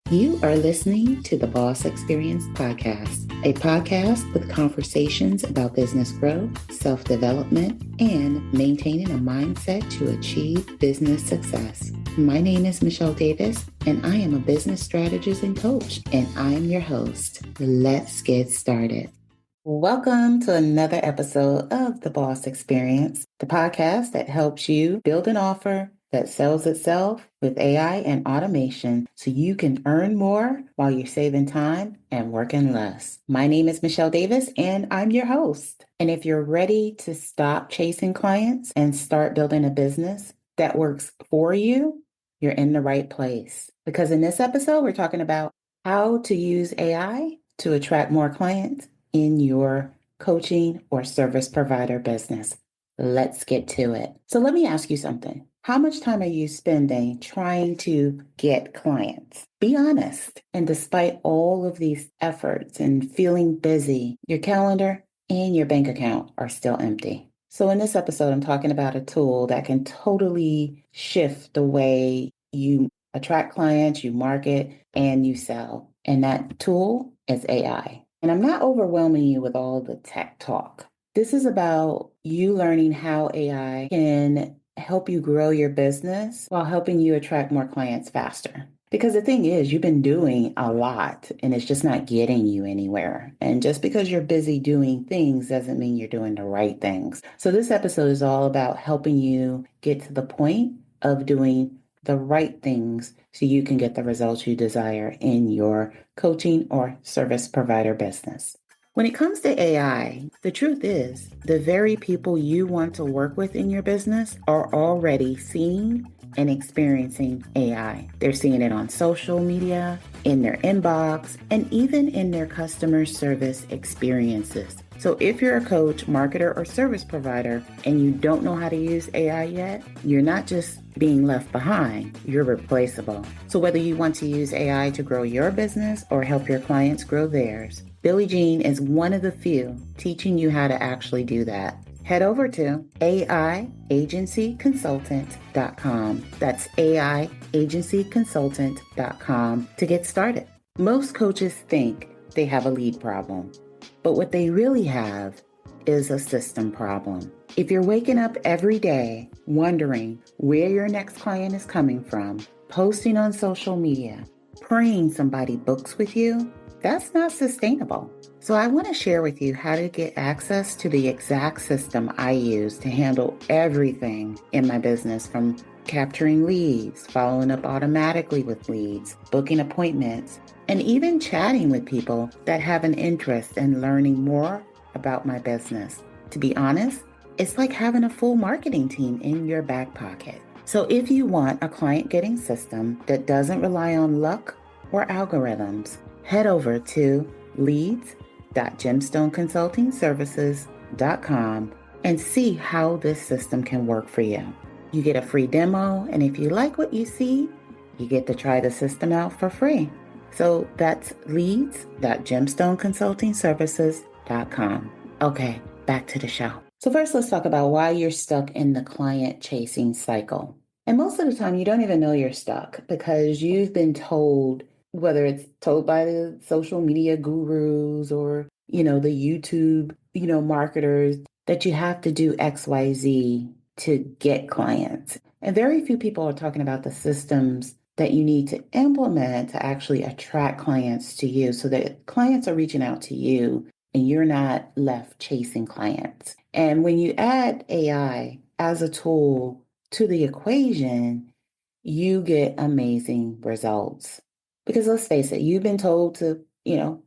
You are listening to the Boss Experience Podcast, a podcast with conversations about business growth, self-development, and maintaining a mindset to achieve business success. My name is Michele Davis, and I am a business strategist and coach, and I am your host. Let's get started. Welcome to another episode of The Boss Experience, the podcast that helps you build an offer that sells itself with AI and automation so you can earn more while you're saving time and working less. My name is Michele Davis, and I'm your host. And if you're ready to stop chasing clients and start building a business that works for you, you're in the right place. Because in this episode, we're talking about how to use AI to attract more clients in your coaching or service provider business. Let's get to it. So let me ask you something. How much time are you spending trying to get clients? Be honest. And despite all of these efforts and feeling busy, your calendar and your bank account are still empty. So in this episode, I'm talking about a tool that can totally shift the way you attract clients, you market, and you sell. And that tool is AI. And I'm not overwhelming you with all the tech talk. This is about you learning how AI can help you grow your business while helping you attract more clients faster. Because the thing is, you've been doing a lot and it's just not getting you anywhere. And just because you're busy doing things doesn't mean you're doing the right things. So this episode is all about helping you get to the point of doing the right things so you can get the results you desire in your coaching or service provider business. When it comes to AI, the truth is the very people you want to work with in your business are already seeing and experiencing AI. They're seeing it on social media, in their inbox, and even in their customer service experiences. So if you're a coach, marketer, or service provider and you don't know how to use AI yet, you're not just being left behind, you're replaceable. So whether you want to use AI to grow your business or help your clients grow theirs, Billie Jean is one of the few teaching you how to actually do that. Head over to AIagencyconsultant.com. That's AIagencyconsultant.com to get started. Most coaches think they have a lead problem, but what they really have is a system problem. If you're waking up every day wondering where your next client is coming from, posting on social media, praying somebody books with you, that's not sustainable. So I want to share with you how to get access to the exact system I use to handle everything in my business, from capturing leads, following up automatically with leads, booking appointments, and even chatting with people that have an interest in learning more about my business. To be honest, it's like having a full marketing team in your back pocket. So if you want a client getting system that doesn't rely on luck or algorithms, head over to leads.gemstoneconsultingservices.com and see how this system can work for you. You get a free demo, and if you like what you see, you get to try the system out for free. So that's leads.gemstoneconsultingservices.com. Okay, back to the show. So first, let's talk about why you're stuck in the client chasing cycle. And most of the time, you don't even know you're stuck because you've been told, whether it's told by the social media gurus or, the YouTube, marketers, that you have to do XYZ to get clients. And very few people are talking about the systems that you need to implement to actually attract clients to you so that clients are reaching out to you and you're not left chasing clients. And when you add AI as a tool to the equation, you get amazing results. Because let's face it, you've been told to,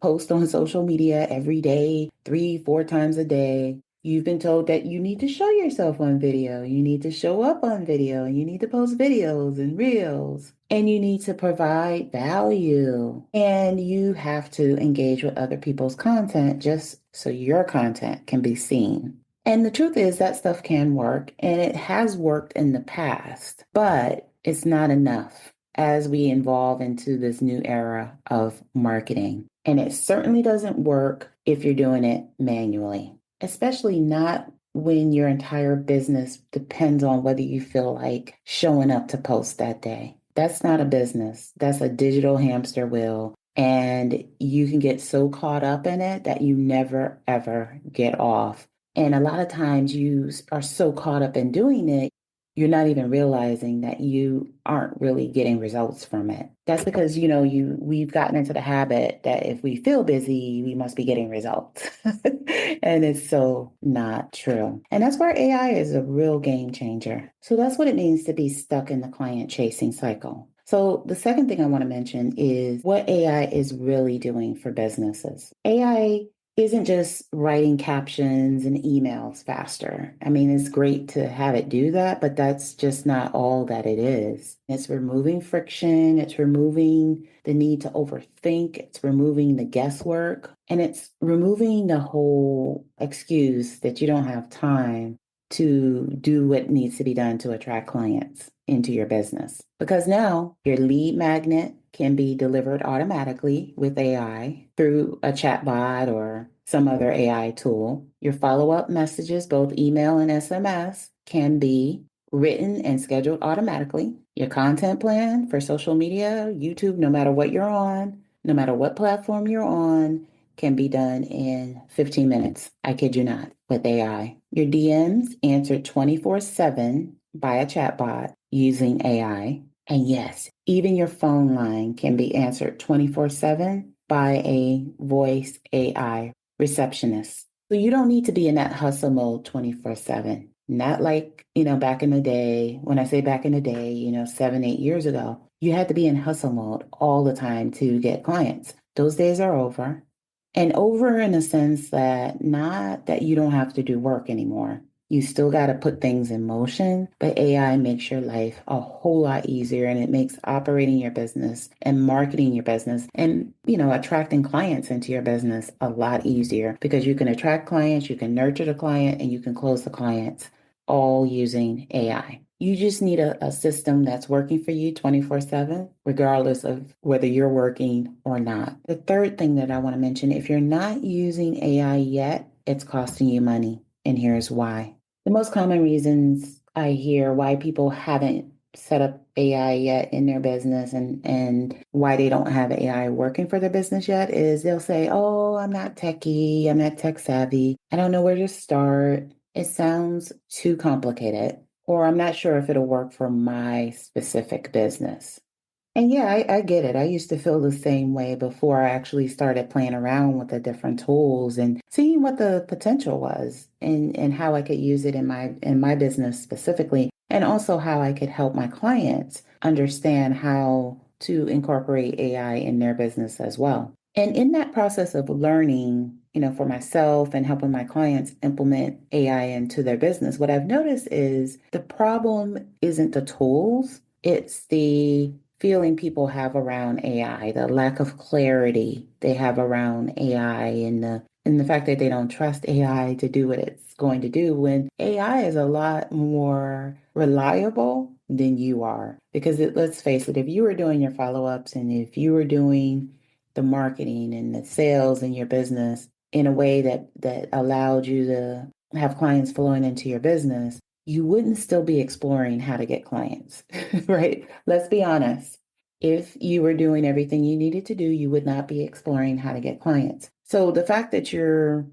post on social media every day, 3-4 times a day. You've been told that you need to show yourself on video. You need to show up on video. You need to post videos and reels. And you need to provide value. And you have to engage with other people's content just so your content can be seen. And the truth is that stuff can work, and it has worked in the past, but it's not enough as we evolve into this new era of marketing. And it certainly doesn't work if you're doing it manually, especially not when your entire business depends on whether you feel like showing up to post that day. That's not a business. That's a digital hamster wheel. And you can get so caught up in it that you never, ever get off. And a lot of times are so caught up in doing it, you're not even realizing that you aren't really getting results from it. That's because, we've gotten into the habit that if we feel busy, we must be getting results. And it's so not true. And that's where AI is a real game changer. So that's what it means to be stuck in the client chasing cycle. So the second thing I want to mention is what AI is really doing for businesses. AI isn't just writing captions and emails faster. I mean, it's great to have it do that, but that's just not all that it is. It's removing friction, it's removing the need to overthink, it's removing the guesswork, and it's removing the whole excuse that you don't have time to do what needs to be done to attract clients into your business. Because now your lead magnet can be delivered automatically with AI through a chatbot or some other AI tool. Your follow up messages, both email and SMS, can be written and scheduled automatically. Your content plan for social media, YouTube, no matter what you're on, no matter what platform you're on, can be done in 15 minutes. I kid you not, with AI. Your DMs answered 24/7 by a chatbot using AI. And yes, even your phone line can be answered 24/7 by a voice AI receptionist. So you don't need to be in that hustle mode 24/7. Not like, back in the day. When I say back in the day, 7, 8 years ago, you had to be in hustle mode all the time to get clients. Those days are over. And over in a sense that not that you don't have to do work anymore. You still got to put things in motion, but AI makes your life a whole lot easier and it makes operating your business and marketing your business and, attracting clients into your business a lot easier because you can attract clients, you can nurture the client, and you can close the clients all using AI. You just need a system that's working for you 24/7, regardless of whether you're working or not. The third thing that I want to mention, if you're not using AI yet, it's costing you money. And here's why. The most common reasons I hear why people haven't set up AI yet in their business and why they don't have AI working for their business yet is they'll say, oh, I'm not techie, I'm not tech savvy, I don't know where to start. It sounds too complicated, or I'm not sure if it'll work for my specific business. And yeah, I get it. I used to feel the same way before I actually started playing around with the different tools and seeing what the potential was and how I could use it in my business specifically, and also how I could help my clients understand how to incorporate AI in their business as well. And in that process of learning, for myself and helping my clients implement AI into their business, what I've noticed is the problem isn't the tools, it's the feeling people have around AI, the lack of clarity they have around AI and the fact that they don't trust AI to do what it's going to do when AI is a lot more reliable than you are. Because let's face it, if you were doing your follow-ups and if you were doing the marketing and the sales in your business in a way that allowed you to have clients flowing into your business, you wouldn't still be exploring how to get clients, right? Let's be honest. If you were doing everything you needed to do, you would not be exploring how to get clients. So the fact that you're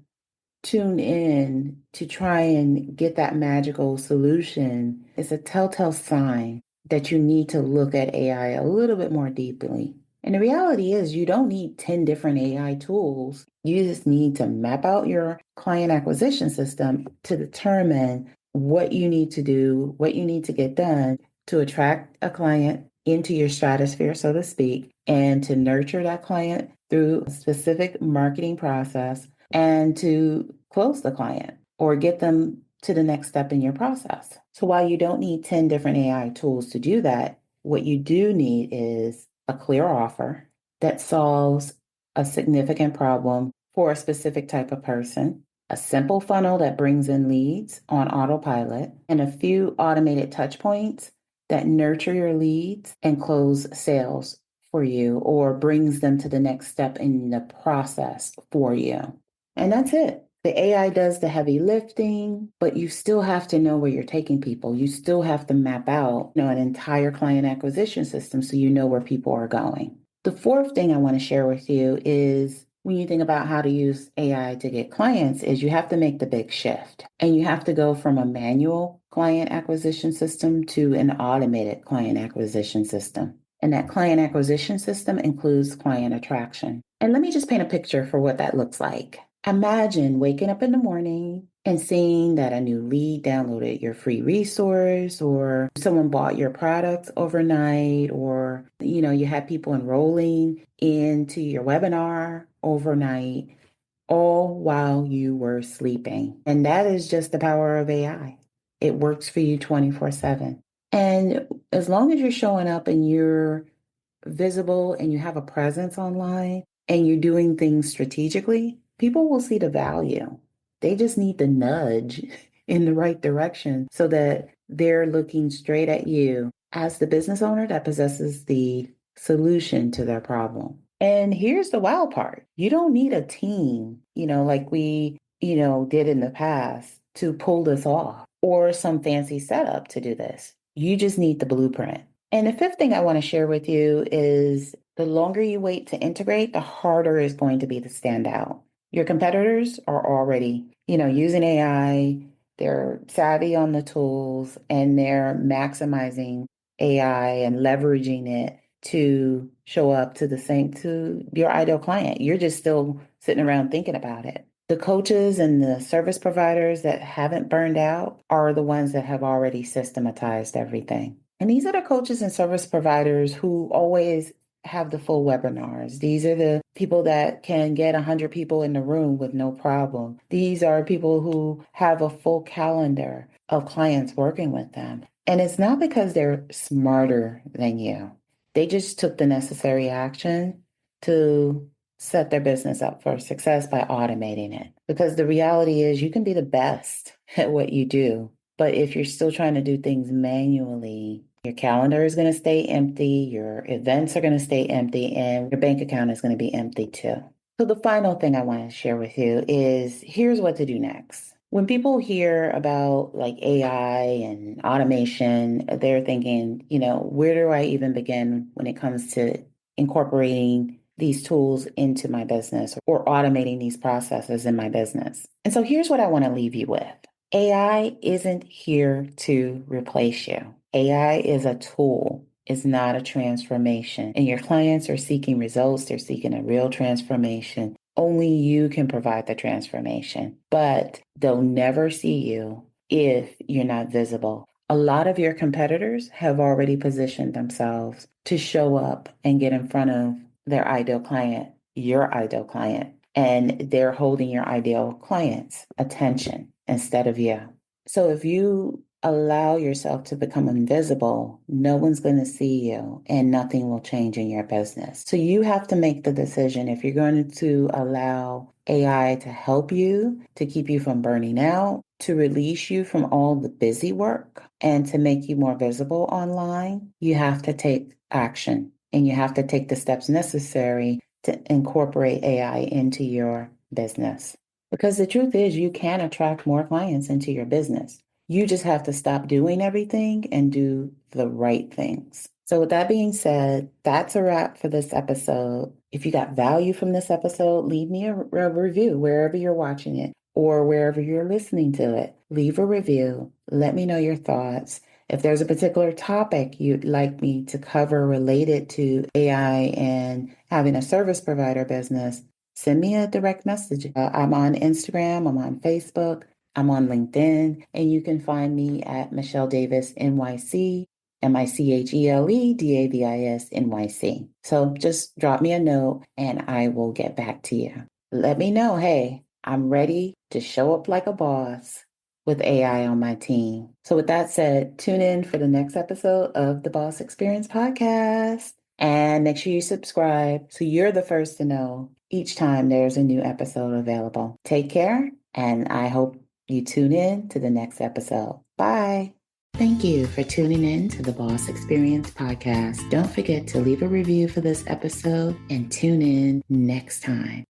tuned in to try and get that magical solution is a telltale sign that you need to look at AI a little bit more deeply. And the reality is, you don't need 10 different AI tools. You just need to map out your client acquisition system to determine what you need to do, what you need to get done to attract a client into your stratosphere, so to speak, and to nurture that client through a specific marketing process and to close the client or get them to the next step in your process. So while you don't need 10 different AI tools to do that, what you do need is a clear offer that solves a significant problem for a specific type of person, a simple funnel that brings in leads on autopilot, and a few automated touch points that nurture your leads and close sales for you or brings them to the next step in the process for you. And that's it. The AI does the heavy lifting, but you still have to know where you're taking people. You still have to map out, an entire client acquisition system so you know where people are going. The fourth thing I want to share with you is when you think about how to use AI to get clients is you have to make the big shift and you have to go from a manual client acquisition system to an automated client acquisition system. And that client acquisition system includes client attraction. And let me just paint a picture for what that looks like. Imagine waking up in the morning and seeing that a new lead downloaded your free resource, or someone bought your products overnight, or you had people enrolling into your webinar overnight, all while you were sleeping. And that is just the power of AI. It works for you 24/7. And as long as you're showing up and you're visible and you have a presence online and you're doing things strategically, people will see the value. They just need the nudge in the right direction so that they're looking straight at you as the business owner that possesses the solution to their problem. And here's the wild part. You don't need a team, like we, did in the past to pull this off, or some fancy setup to do this. You just need the blueprint. And the fifth thing I want to share with you is the longer you wait to integrate, the harder it's going to be to stand out. Your competitors are already, using AI, they're savvy on the tools, and they're maximizing AI and leveraging it to show up to your ideal client. You're just still sitting around thinking about it. The coaches and the service providers that haven't burned out are the ones that have already systematized everything. And these are the coaches and service providers who always have the full webinars. These are the people that can get 100 people in the room with no problem. These are people who have a full calendar of clients working with them. And it's not because they're smarter than you. They just took the necessary action to set their business up for success by automating it. Because the reality is you can be the best at what you do, but if you're still trying to do things manually, your calendar is going to stay empty, your events are going to stay empty, and your bank account is going to be empty too. So the final thing I want to share with you is here's what to do next. When people hear about like AI and automation, they're thinking, where do I even begin when it comes to incorporating these tools into my business or automating these processes in my business? And so here's what I want to leave you with. AI isn't here to replace you. AI is a tool. It's not a transformation. And your clients are seeking results. They're seeking a real transformation. Only you can provide the transformation, but they'll never see you if you're not visible. A lot of your competitors have already positioned themselves to show up and get in front of their ideal client, your ideal client, and they're holding your ideal client's attention instead of you. So if you allow yourself to become invisible, no one's going to see you and nothing will change in your business. So you have to make the decision if you're going to allow AI to help you, to keep you from burning out, to release you from all the busy work, and to make you more visible online. You have to take action and you have to take the steps necessary to incorporate AI into your business. Because the truth is, you can attract more clients into your business. You just have to stop doing everything and do the right things. So with that being said, that's a wrap for this episode. If you got value from this episode, leave me a review wherever you're watching it or wherever you're listening to it. Leave a review. Let me know your thoughts. If there's a particular topic you'd like me to cover related to AI and having a service provider business, send me a direct message. I'm on Instagram, I'm on Facebook, I'm on LinkedIn, and you can find me at Michele Davis NYC, MicheleDavis NYC. So just drop me a note and I will get back to you. Let me know, hey, I'm ready to show up like a boss with AI on my team. So with that said, tune in for the next episode of the Boss Experience Podcast. And make sure you subscribe so you're the first to know each time there's a new episode available. Take care, and I hope you tune in to the next episode. Bye. Thank you for tuning in to the Boss Experience Podcast. Don't forget to leave a review for this episode and tune in next time.